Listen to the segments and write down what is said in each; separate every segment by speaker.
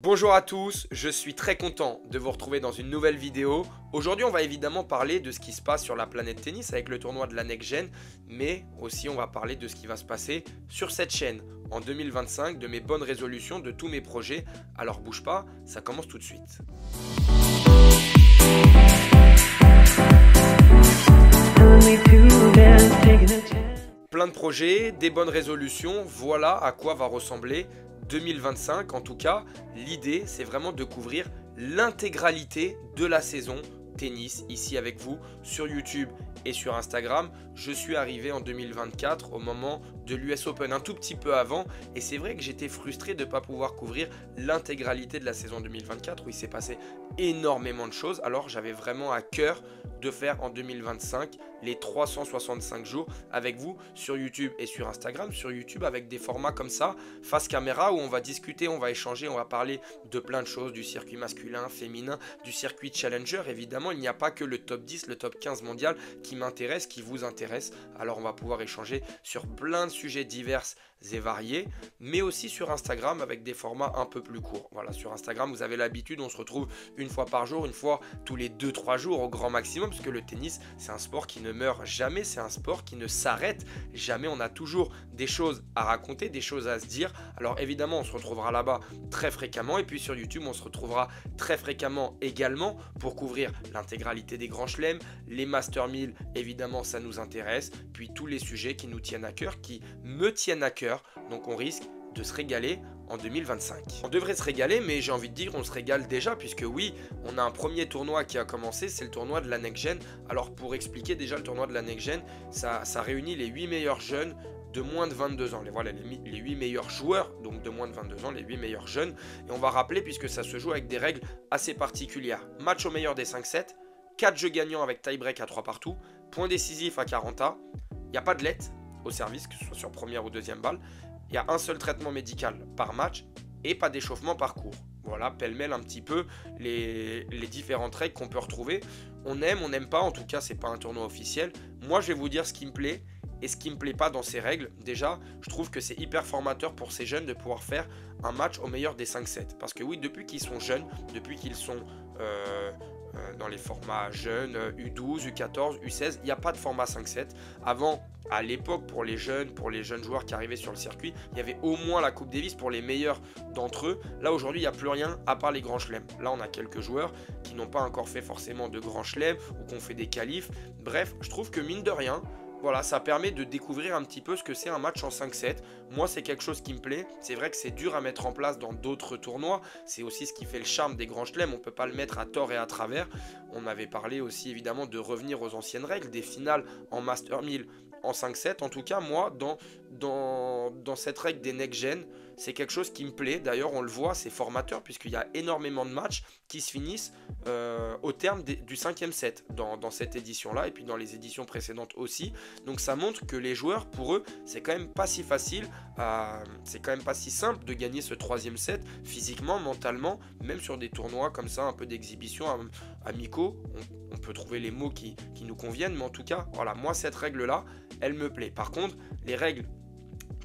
Speaker 1: Bonjour à tous, je suis très content de vous retrouver dans une nouvelle vidéo. Aujourd'hui on va évidemment parler de ce qui se passe sur la planète tennis avec le tournoi de la Next Gen, mais aussi on va parler de ce qui va se passer sur cette chaîne en 2025, de mes bonnes résolutions, de tous mes projets. Alors bouge pas, ça commence tout de suite. Plein de projets, des bonnes résolutions, voilà à quoi va ressembler 2025. En tout cas, l'idée, c'est vraiment de couvrir l'intégralité de la saison tennis ici avec vous sur YouTube et sur Instagram. Je suis arrivé en 2024 au moment de l'US Open, un tout petit peu avant, et c'est vrai que j'étais frustré de ne pas pouvoir couvrir l'intégralité de la saison 2024 où il s'est passé énormément de choses. Alors j'avais vraiment à cœur de faire en 2025 les 365 jours avec vous sur YouTube et sur Instagram. Sur YouTube avec des formats comme ça, face caméra, où on va discuter, on va échanger, on va parler de plein de choses, du circuit masculin, féminin, du circuit challenger. Évidemment, il n'y a pas que le top 10, le top 15 mondial qui m'intéresse, qui vous intéresse. Alors on va pouvoir échanger sur plein de sujets divers et variés, mais aussi sur Instagram avec des formats un peu plus courts. Voilà, sur Instagram, vous avez l'habitude, on se retrouve une fois par jour, une fois tous les 2-3 jours au grand maximum, parce que le tennis, c'est un sport qui ne meurt jamais, c'est un sport qui ne s'arrête jamais. On a toujours des choses à raconter, des choses à se dire. Alors évidemment, on se retrouvera là-bas très fréquemment, et puis sur YouTube, on se retrouvera très fréquemment également pour couvrir l'intégralité des grands chelems, les Master 1000, évidemment, ça nous intéresse, puis tous les sujets qui nous tiennent à cœur, qui me tiennent à cœur. Donc on risque de se régaler en 2025. On devrait se régaler, mais j'ai envie de dire on se régale déjà, puisque oui, on a un premier tournoi qui a commencé, c'est le tournoi de la Next Gen. Alors pour expliquer déjà le tournoi de la Next Gen, ça réunit les 8 meilleurs jeunes de moins de 22 ans. Voilà, les 8 meilleurs joueurs, donc de moins de 22 ans, les 8 meilleurs jeunes. Et on va rappeler, puisque ça se joue avec des règles assez particulières. Match au meilleur des 5-7, 4 jeux gagnants avec tie-break à 3 partout, point décisif à 40A, il n'y a pas de let au service, que ce soit sur première ou deuxième balle. Il y a un seul traitement médical par match et pas d'échauffement par cours. Voilà, pêle-mêle un petit peu les différentes règles qu'on peut retrouver. On aime, on n'aime pas, en tout cas, c'est pas un tournoi officiel. Moi, je vais vous dire ce qui me plaît et ce qui me plaît pas dans ces règles. Déjà, je trouve que c'est hyper formateur pour ces jeunes de pouvoir faire un match au meilleur des 5-7. Parce que oui, depuis qu'ils sont jeunes, depuis qu'ils sont dans les formats jeunes, U12, U14, U16, il n'y a pas de format 5-7. Avant, à l'époque, pour les jeunes joueurs qui arrivaient sur le circuit, il y avait au moins la Coupe Davis pour les meilleurs d'entre eux. Là, aujourd'hui, il n'y a plus rien à part les grands chelems. Là, on a quelques joueurs qui n'ont pas encore fait forcément de grands chelems ou qui ont fait des qualifs. Bref, je trouve que mine de rien, voilà, ça permet de découvrir un petit peu ce que c'est un match en 5-7. Moi, c'est quelque chose qui me plaît. C'est vrai que c'est dur à mettre en place dans d'autres tournois. C'est aussi ce qui fait le charme des grands chelems. On ne peut pas le mettre à tort et à travers. On avait parlé aussi évidemment de revenir aux anciennes règles, des finales en Master 1000 en 5-7. En tout cas, moi, dans cette règle des Next Gen, c'est quelque chose qui me plaît. D'ailleurs, on le voit, c'est formateur puisqu'il y a énormément de matchs qui se finissent au terme du 5e set dans cette édition-là et puis dans les éditions précédentes aussi. Donc ça montre que les joueurs, pour eux, c'est quand même pas si facile, c'est quand même pas si simple de gagner ce 3e set physiquement, mentalement, même sur des tournois comme ça, un peu d'exhibition amicaux. On peut trouver les mots qui nous conviennent, mais en tout cas, voilà, moi cette règle-là, elle me plaît. Par contre, les règles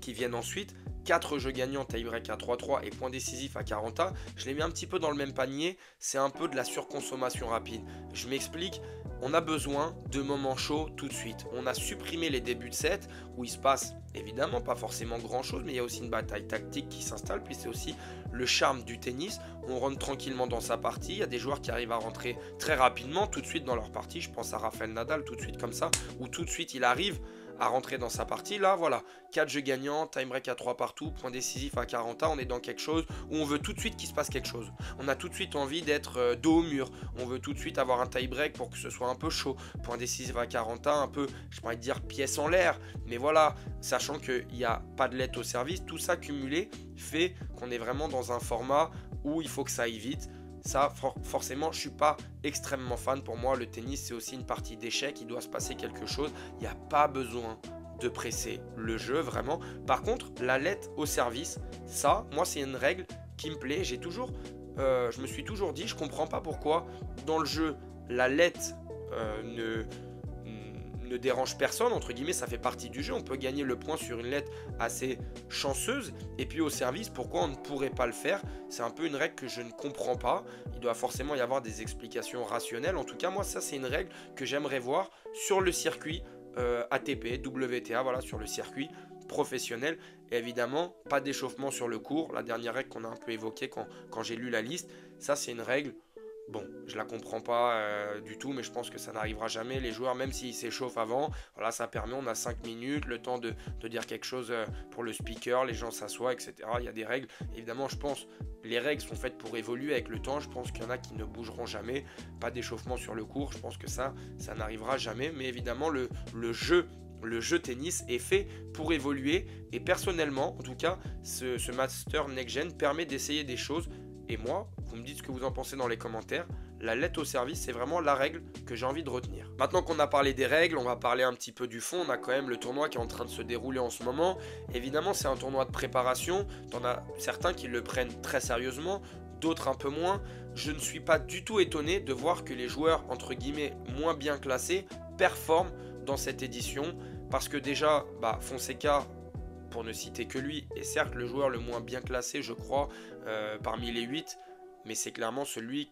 Speaker 1: qui viennent ensuite, 4 jeux gagnants, tie-break à 3-3 et point décisif à 40A, je les mets un petit peu dans le même panier, c'est un peu de la surconsommation rapide. Je m'explique, on a besoin de moments chauds tout de suite. On a supprimé les débuts de set où il se passe évidemment pas forcément grand chose, mais il y a aussi une bataille tactique qui s'installe, puis c'est aussi le charme du tennis. On rentre tranquillement dans sa partie, il y a des joueurs qui arrivent à rentrer très rapidement, tout de suite dans leur partie, je pense à Rafael Nadal tout de suite comme ça, où tout de suite il arrive à rentrer dans sa partie. Là, voilà, 4 jeux gagnants, time break à 3 partout, point décisif à 40A, on est dans quelque chose où on veut tout de suite qu'il se passe quelque chose. On a tout de suite envie d'être dos au mur, on veut tout de suite avoir un tie break pour que ce soit un peu chaud, point décisif à 40A, un peu, je pourrais dire, pièce en l'air, mais voilà, sachant qu'il n'y a pas de let au service, tout ça cumulé fait qu'on est vraiment dans un format où il faut que ça aille vite. Ça, forcément, je ne suis pas extrêmement fan. Pour moi, le tennis, c'est aussi une partie d'échec. Il doit se passer quelque chose. Il n'y a pas besoin de presser le jeu, vraiment. Par contre, la lettre au service, ça, moi, c'est une règle qui me plaît. Je me suis toujours dit, je ne comprends pas pourquoi, dans le jeu, la lettre ne ne dérange personne, entre guillemets, ça fait partie du jeu. On peut gagner le point sur une lettre assez chanceuse. Et puis au service, pourquoi on ne pourrait pas le faire? C'est un peu une règle que je ne comprends pas. Il doit forcément y avoir des explications rationnelles. En tout cas, moi, ça, c'est une règle que j'aimerais voir sur le circuit ATP, WTA, voilà, sur le circuit professionnel. Et évidemment, pas d'échauffement sur le court. La dernière règle qu'on a un peu évoquée quand j'ai lu la liste, ça, c'est une règle. Bon, je la comprends pas du tout, mais je pense que ça n'arrivera jamais. Les joueurs, même s'ils s'échauffent avant, voilà, ça permet, on a 5 minutes, le temps de dire quelque chose pour le speaker, les gens s'assoient, etc. Il y a des règles. Évidemment, je pense les règles sont faites pour évoluer avec le temps. Je pense qu'il y en a qui ne bougeront jamais. Pas d'échauffement sur le court, je pense que ça n'arrivera jamais. Mais évidemment, le jeu tennis est fait pour évoluer. Et personnellement, en tout cas, ce Master Next Gen permet d'essayer des choses. Et moi, vous me dites ce que vous en pensez dans les commentaires. La lettre au service, c'est vraiment la règle que j'ai envie de retenir. Maintenant qu'on a parlé des règles, on va parler un petit peu du fond. On a quand même le tournoi qui est en train de se dérouler en ce moment. Évidemment, c'est un tournoi de préparation. T'en as certains qui le prennent très sérieusement, d'autres un peu moins. Je ne suis pas du tout étonné de voir que les joueurs, entre guillemets, moins bien classés, performent dans cette édition. Parce que déjà, Fonseca, pour ne citer que lui, est certes le joueur le moins bien classé, je crois, parmi les 8, mais c'est clairement celui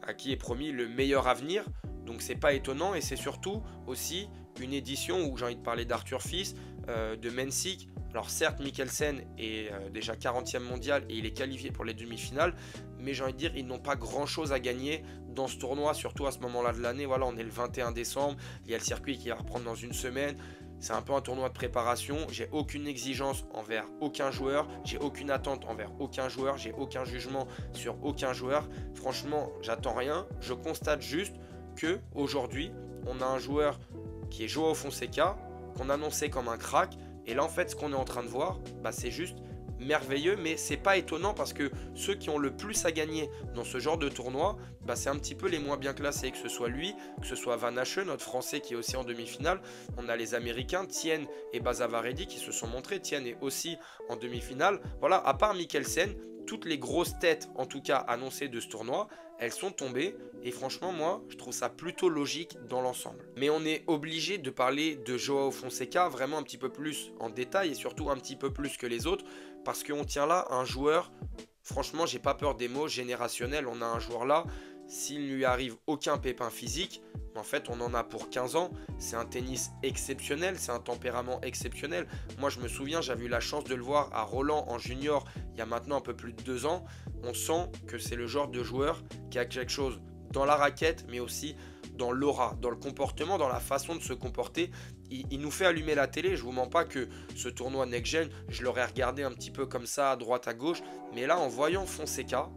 Speaker 1: à qui est promis le meilleur avenir. Donc c'est pas étonnant, et c'est surtout aussi une édition où j'ai envie de parler d'Arthur Fils, de Mensik. Alors certes, Mikkelsen est déjà 40e mondial et il est qualifié pour les demi-finales, mais j'ai envie de dire, ils n'ont pas grand-chose à gagner dans ce tournoi, surtout à ce moment-là de l'année. Voilà, on est le 21 décembre, il y a le circuit qui va reprendre dans une semaine. C'est un peu un tournoi de préparation. J'ai aucune exigence envers aucun joueur. J'ai aucune attente envers aucun joueur. J'ai aucun jugement sur aucun joueur. Franchement, j'attends rien. Je constate juste que aujourd'hui, on a un joueur qui est Joao Fonseca, qu'on annonçait comme un crack. Et là, en fait, ce qu'on est en train de voir, c'est juste merveilleux, mais c'est pas étonnant parce que ceux qui ont le plus à gagner dans ce genre de tournoi, c'est un petit peu les moins bien classés, que ce soit lui, que ce soit Van Hache, notre Français qui est aussi en demi-finale. On a les Américains, Tien et Bazavaredi qui se sont montrés. Tien est aussi en demi-finale. Voilà, à part Mikkelsen, toutes les grosses têtes, en tout cas annoncées de ce tournoi, elles sont tombées. Et franchement, moi, je trouve ça plutôt logique dans l'ensemble. Mais on est obligé de parler de Joao Fonseca vraiment un petit peu plus en détail et surtout un petit peu plus que les autres. Parce qu'on tient là un joueur, franchement, j'ai pas peur des mots, générationnel. On a un joueur là, s'il ne lui arrive aucun pépin physique, en fait, on en a pour 15 ans. C'est un tennis exceptionnel, c'est un tempérament exceptionnel. Moi, je me souviens, j'avais eu la chance de le voir à Roland en junior il y a maintenant un peu plus de 2 ans. On sent que c'est le genre de joueur qui a quelque chose dans la raquette, mais aussi dans l'aura, dans le comportement, dans la façon de se comporter. Il nous fait allumer la télé. Je vous mens pas que ce tournoi Next Gen, je l'aurais regardé un petit peu comme ça, à droite, à gauche. Mais là, en voyant Fonseca,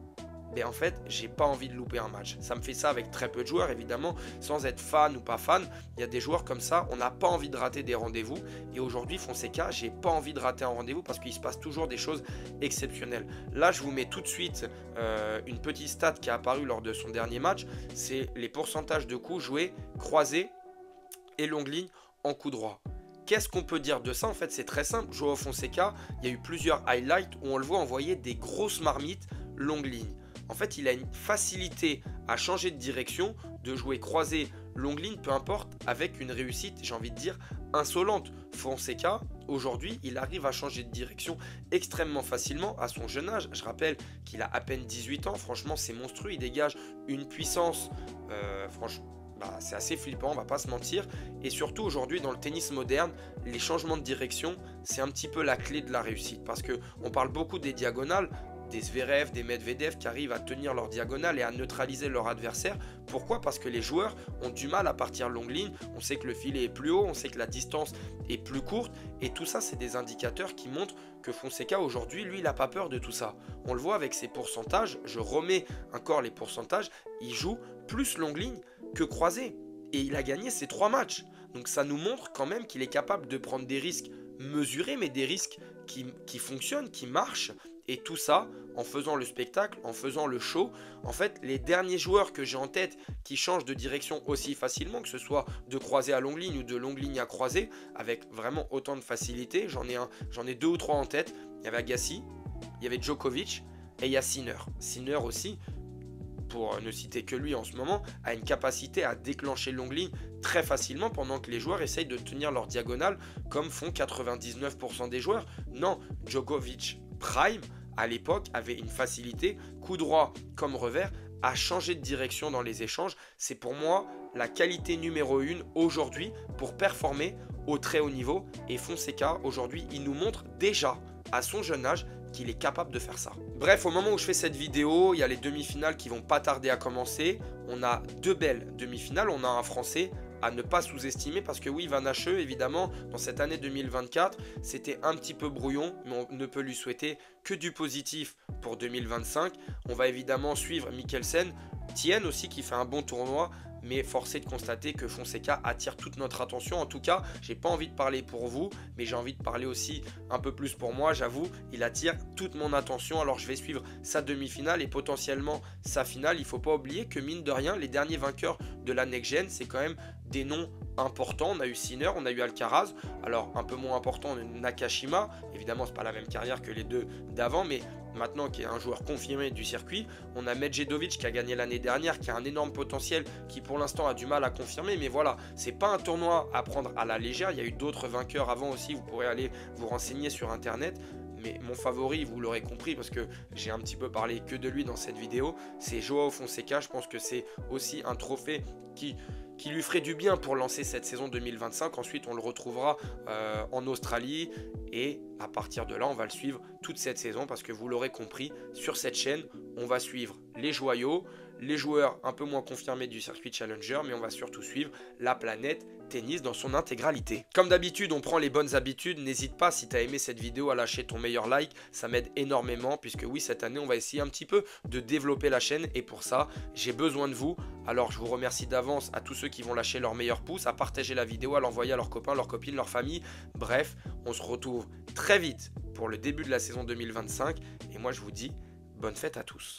Speaker 1: en fait, j'ai pas envie de louper un match. Ça me fait ça avec très peu de joueurs, évidemment, sans être fan ou pas fan. Il y a des joueurs comme ça, on n'a pas envie de rater des rendez-vous. Et aujourd'hui, Fonseca, j'ai pas envie de rater un rendez-vous parce qu'il se passe toujours des choses exceptionnelles. Là, je vous mets tout de suite une petite stat qui a apparu lors de son dernier match. C'est les pourcentages de coups joués, croisés et longue ligne en coup droit. Qu'est-ce qu'on peut dire de ça? En fait, c'est très simple. Joao Fonseca, il y a eu plusieurs highlights où on le voit envoyer des grosses marmites longue ligne. En fait, il a une facilité à changer de direction, de jouer croisé, longue ligne, peu importe, avec une réussite, j'ai envie de dire, insolente. Fonseca, aujourd'hui, il arrive à changer de direction extrêmement facilement à son jeune âge. Je rappelle qu'il a à peine 18 ans. Franchement, c'est monstrueux. Il dégage une puissance, franchement, c'est assez flippant, on va pas se mentir. Et surtout, aujourd'hui, dans le tennis moderne, les changements de direction, c'est un petit peu la clé de la réussite. Parce qu'on parle beaucoup des diagonales, des Zverev, des Medvedev qui arrivent à tenir leur diagonale et à neutraliser leur adversaire. Pourquoi? Parce que les joueurs ont du mal à partir longue ligne. On sait que le filet est plus haut, on sait que la distance est plus courte. Et tout ça, c'est des indicateurs qui montrent que Fonseca, aujourd'hui, lui, il n'a pas peur de tout ça. On le voit avec ses pourcentages. Je remets encore les pourcentages. Il joue plus longue ligne que croisé. Et il a gagné ses 3 matchs. Donc ça nous montre quand même qu'il est capable de prendre des risques mesurés, mais des risques qui fonctionnent, qui marchent. Et tout ça en faisant le spectacle, en faisant le show. En fait, les derniers joueurs que j'ai en tête qui changent de direction aussi facilement, que ce soit de croisé à longue ligne ou de longue ligne à croisé, avec vraiment autant de facilité, j'en ai 2 ou 3 en tête. Il y avait Agassi, il y avait Djokovic et il y a Sinner. Sinner aussi, pour ne citer que lui en ce moment, a une capacité à déclencher longue ligne très facilement pendant que les joueurs essayent de tenir leur diagonale comme font 99% des joueurs. Non, Djokovic Prime, à l'époque, avait une facilité, coup droit comme revers, à changer de direction dans les échanges. C'est pour moi la qualité numéro 1 aujourd'hui pour performer au très haut niveau. Et Fonseca, aujourd'hui, il nous montre déjà à son jeune âge qu'il est capable de faire ça. Bref, au moment où je fais cette vidéo, il y a les demi-finales qui vont pas tarder à commencer. On a 2 belles demi-finales. On a un Français à ne pas sous-estimer parce que oui, Van Hache, évidemment, dans cette année 2024, c'était un petit peu brouillon, mais on ne peut lui souhaiter que du positif pour 2025. On va évidemment suivre Mikkelsen, Thiem aussi qui fait un bon tournoi, mais forcé de constater que Fonseca attire toute notre attention. En tout cas, j'ai pas envie de parler pour vous, mais j'ai envie de parler aussi un peu plus pour moi. J'avoue, il attire toute mon attention. Alors je vais suivre sa demi-finale et potentiellement sa finale. Il faut pas oublier que mine de rien, les derniers vainqueurs de la Next Gen, c'est quand même des noms importants. On a eu Sinner, on a eu Alcaraz. Alors un peu moins important, Nakashima. Évidemment, c'est pas la même carrière que les deux d'avant, mais maintenant qui est un joueur confirmé du circuit. On a Medjedovic qui a gagné l'année dernière, qui a un énorme potentiel, qui pour l'instant a du mal à confirmer. Mais voilà, c'est pas un tournoi à prendre à la légère. Il y a eu d'autres vainqueurs avant aussi, vous pourrez aller vous renseigner sur internet. Mais mon favori, vous l'aurez compris parce que j'ai un petit peu parlé que de lui dans cette vidéo, c'est Joao Fonseca. Je pense que c'est aussi un trophée qui lui ferait du bien pour lancer cette saison 2025. Ensuite, on le retrouvera en Australie et à partir de là, on va le suivre toute cette saison parce que vous l'aurez compris, sur cette chaîne, on va suivre les joyaux, les joueurs un peu moins confirmés du circuit Challenger, mais on va surtout suivre la planète tennis dans son intégralité. Comme d'habitude, on prend les bonnes habitudes. N'hésite pas, si tu as aimé cette vidéo, à lâcher ton meilleur like. Ça m'aide énormément puisque oui, cette année, on va essayer un petit peu de développer la chaîne et pour ça, j'ai besoin de vous. Alors, je vous remercie d'avance à tous ceux qui vont lâcher leur meilleur pouce, à partager la vidéo, à l'envoyer à leurs copains, leurs copines, leur famille. Bref, on se retrouve très vite pour le début de la saison 2025 et moi, je vous dis bonne fête à tous.